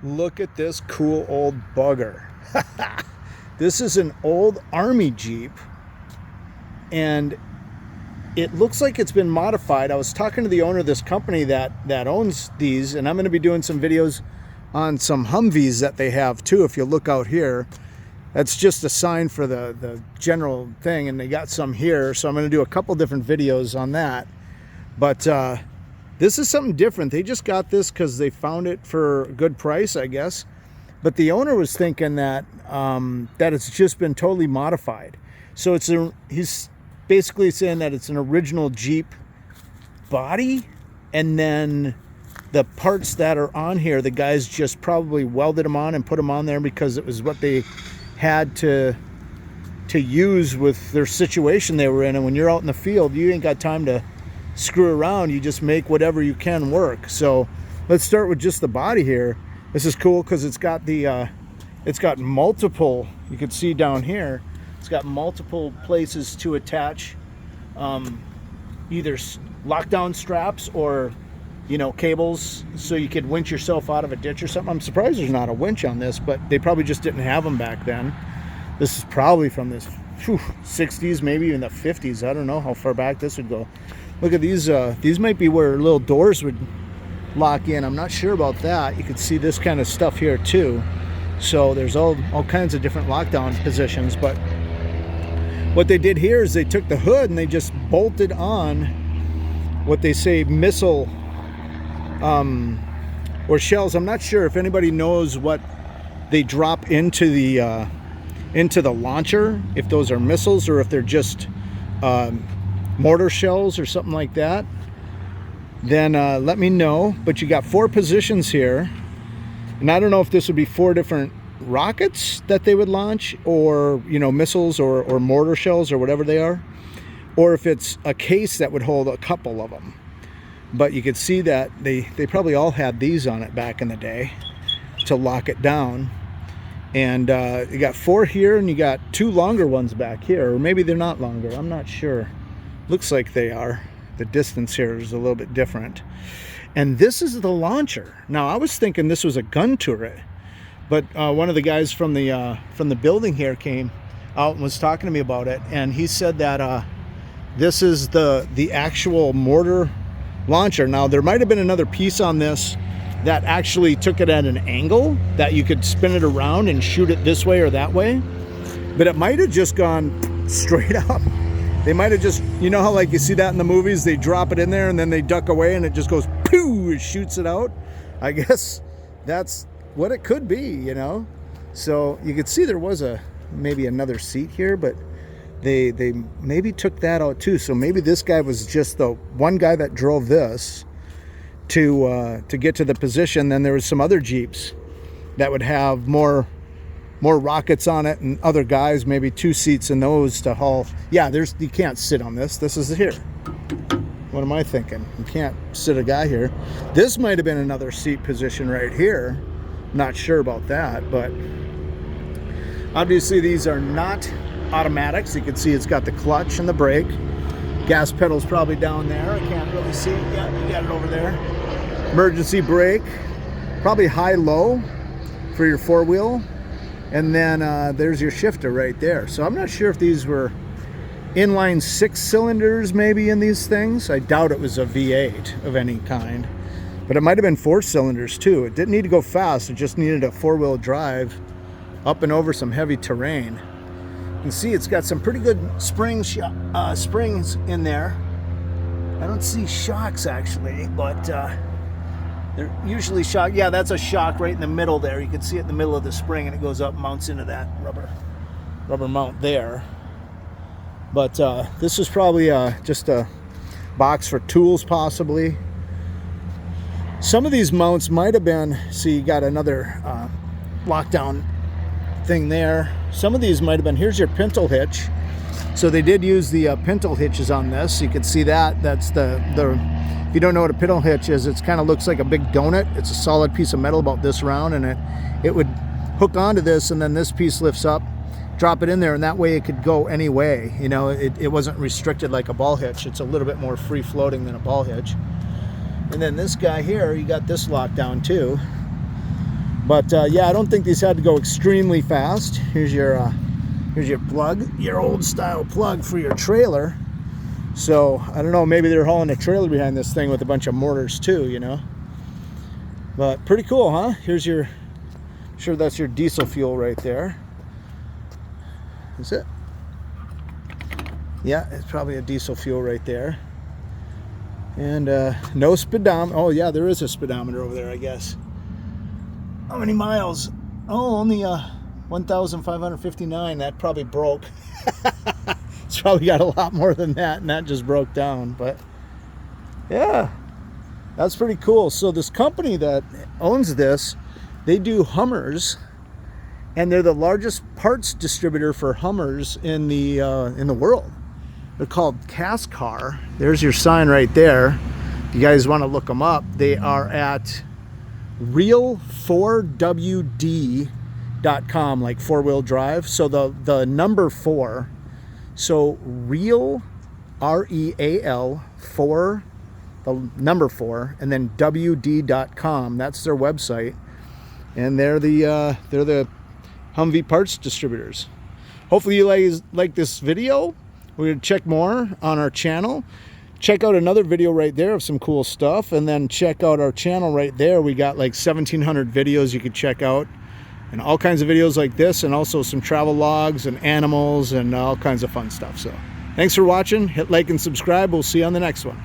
Look at this cool old bugger. This is an old Army Jeep, and it looks like it's been modified. I was talking to the owner of this company that owns these, and I'm going to be doing some videos on some Humvees that they have too. If you look out here, that's just a sign for the general thing, and they got some here, so I'm going to do a couple different videos on that. But this is something different. They just got this because they found it for a good price, I guess. But the owner was thinking that that it's just been totally modified. So he's basically saying that it's an original Jeep body, and then the parts that are on here, the guys just probably welded them on and put them on there because it was what they had to use with their situation they were in. And when you're out in the field, you ain't got time to screw around. You just make whatever you can work. So let's start with just the body here. This is cool because it's got multiple, you can see down here, it's got multiple places to attach either lockdown straps or, you know, cables, so you could winch yourself out of a ditch or something. I'm surprised there's not a winch on this, but they probably just didn't have them back then. This is probably from the 60s, maybe even the 50s. I don't know how far back this would go. Look at these. These might be where little doors would lock in. I'm not sure about that. You can see this kind of stuff here too. So there's all kinds of different lockdown positions. But what they did here is they took the hood and they just bolted on what they say missile or shells. I'm not sure if anybody knows what they drop into the launcher, if those are missiles or if they're just mortar shells or something like that. Then let me know. But you got 4 positions here, and I don't know if this would be 4 different rockets that they would launch, or, you know, missiles or mortar shells or whatever they are, or if it's a case that would hold a couple of them. But you could see that they probably all had these on it back in the day to lock it down. And you got 4 here, and you got 2 longer ones back here, or maybe they're not longer, I'm not sure. Looks like they are. The distance here is a little bit different. And this is the launcher. Now, I was thinking this was a gun turret, but one of the guys from the building here came out and was talking to me about it, and he said that this is the actual mortar launcher. Now, there might have been another piece on this that actually took it at an angle that you could spin it around and shoot it this way or that way, but it might have just gone straight up. They might have just, you know how like you see that in the movies, they drop it in there and then they duck away and it just goes pooh, it shoots it out. I guess that's what it could be, you know. So you could see there was maybe another seat here, but they maybe took that out too. So maybe this guy was just the one guy that drove this to get to the position. Then there was some other Jeeps that would have more rockets on it, and other guys, maybe 2 seats in those to haul. Yeah, you can't sit on this. This is here. What am I thinking? You can't sit a guy here. This might have been another seat position right here. Not sure about that, but obviously these are not automatics. You can see it's got the clutch and the brake. Gas pedal's probably down there. I can't really see it yet. You got it over there. Emergency brake. Probably high-low for your 4-wheel. And then there's your shifter right there. So I'm not sure if these were inline 6 cylinders maybe in these things. I doubt it was a V8 of any kind. But it might have been 4 cylinders too. It didn't need to go fast. It just needed a 4-wheel drive up and over some heavy terrain. You can see it's got some pretty good springs in there. I don't see shocks actually, but they're usually shock. Yeah, that's a shock right in the middle there. You can see it in the middle of the spring, and it goes up and mounts into that rubber mount there. But this is probably just a box for tools possibly. Some of these mounts might have been, see, you got another lockdown thing there. Some of these might have been, here's your pintle hitch. So they did use the pintle hitches on this. You can see that. That's if you don't know what a pintle hitch is, it kind of looks like a big donut. It's a solid piece of metal about this round, and it would hook onto this, and then this piece lifts up, drop it in there, and that way it could go any way. You know, it wasn't restricted like a ball hitch. It's a little bit more free floating than a ball hitch. And then this guy here, you got this locked down too. But yeah, I don't think these had to go extremely fast. Here's your plug, your old style plug for your trailer. So I don't know, maybe they're hauling a trailer behind this thing with a bunch of mortars too, you know. But pretty cool, huh? Here's your, sure that's your diesel fuel right there. Is it? Yeah, it's probably a diesel fuel right there. And no speedometer. Oh yeah, there is a speedometer over there, I guess. How many miles? Oh, only 1,559. That probably broke. It's probably got a lot more than that, and that just broke down. But yeah, that's pretty cool. So this company that owns this, they do Hummers, and they're the largest parts distributor for Hummers in the world. They're called Cascar. There's your sign right there. If you guys want to look them up, they are at real4wd.com, like four-wheel drive. So the number 4. So real, R-E-A-L, 4, the number 4, and then wd.com. That's their website, and they're the Humvee parts distributors. Hopefully you guys like this video. We're gonna check more on our channel. Check out another video right there of some cool stuff, and then check out our channel right there. We got like 1,700 videos you could check out, and all kinds of videos like this, and also some travel logs and animals and all kinds of fun stuff. So thanks for watching. Hit like and subscribe. We'll see you on the next one.